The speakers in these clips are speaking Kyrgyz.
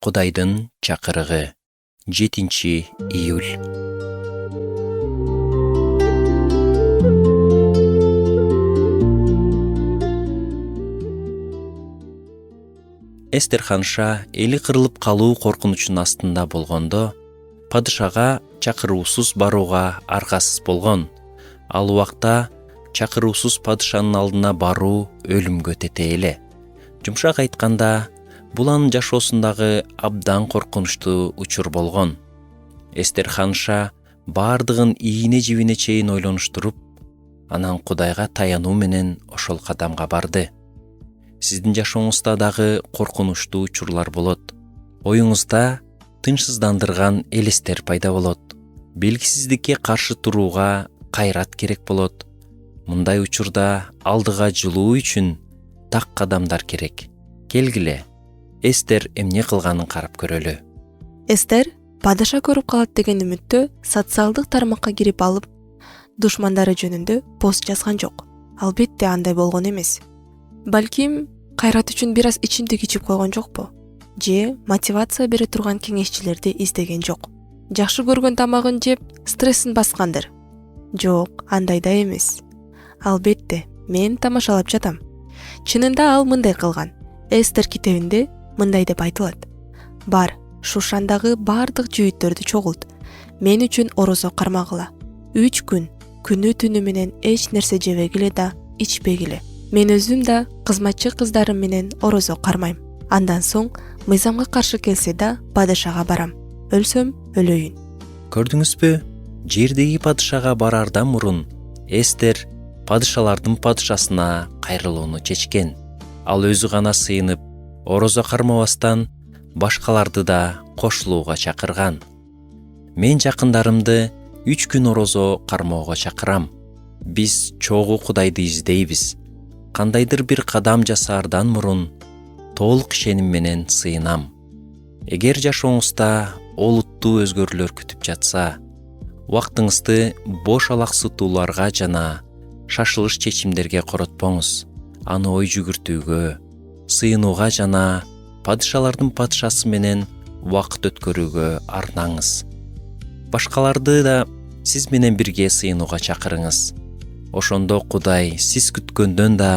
Кудайдын чакырыгы 7-июль. Эстер ханша эли кырылып калуу коркунучунун астында болгондо, падышага чакыруусуз барууга аргасыз болгон. Ал убакта чакыруусуз падышанын алдына баруу өлүмгө тете эле. Жумшак айтканда, бул анын жашоосундагы абдан коркунучтуу учур болгон. Эстер ханша бардыгын ийине жибине чейин ойлонуштуруп, анан Кудайга таянуу менен ошол кадамга барды. Сиздин жашооңузда дагы коркунучтуу учурлар болот. Оюңузда тынчсыздандырган элестер пайда болот. Белгисиздикке каршы турууга кайрат керек болот. Мындай учурда алдыга жылуу үчүн так кадамдар керек. Келгиле, Эстер эмне кылганын карап көрөлү. Эстер падыша көрүп калат деген үмүттө социалдык тармакка кирип алып, душмандары жөнүндө пост жазган жок. Албетте андай болгон эмес. Балким кайрат үчүн бир аз ичимдик ичип койгон жокпу? Же мотивация бере турган кеңешчилерди издеген жок. Жакшы көргөн тамагын жеп, стрессин баскандыр. Жок, андай да эмес. Албетте, мен тамашалап жатам. Чынында ал мындай кылган. Эстер китебинде мындай деп айтылат. Бар, Шушандагы бардык жүйүттөрдү чогулт. Мен үчүн орозо кармагыла. 3 күн, күнү түнү менен эч нерсе жебегиле да, ичпегиле. Мен өзүм да кызматчы кыздарым менен орозо кармайм. Андан соң мыйзамга каршы келсе да падышага барам. Өлсөм өлөйүн. Көрдүңүзбү? Жердеги падышага барардан мурун Эстер падышалардын падышасына кайрылууну чечкен. Ал өзү гана сыйынып, орозо кармабастан башкаларды да кошулууга чакырган. Мен жакындарымды 3 күн орозо кармоого чакырам. Биз чогуу Кудайды издейбиз. Кандайдыр бир кадам жасаардан мурун толук ишеним менен сыйынам. Эгер жашооңузда олуттуу өзгөрүүлөр күтүп жатса, убактыңызды бош алаксытууларга жана шашылыш чечимдерге коротпоңуз. Аны ой жүгүртүүгө, сыйынууга жана падышалардын падышасы менен убакыт өткөрүүгө арнаңыз. Башкаларды да сиз менен бирге сыйынууга чакырыңыз. Ошондо Кудай сиз күткөндөн да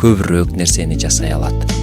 көбүрөөк нерсени жасай алат.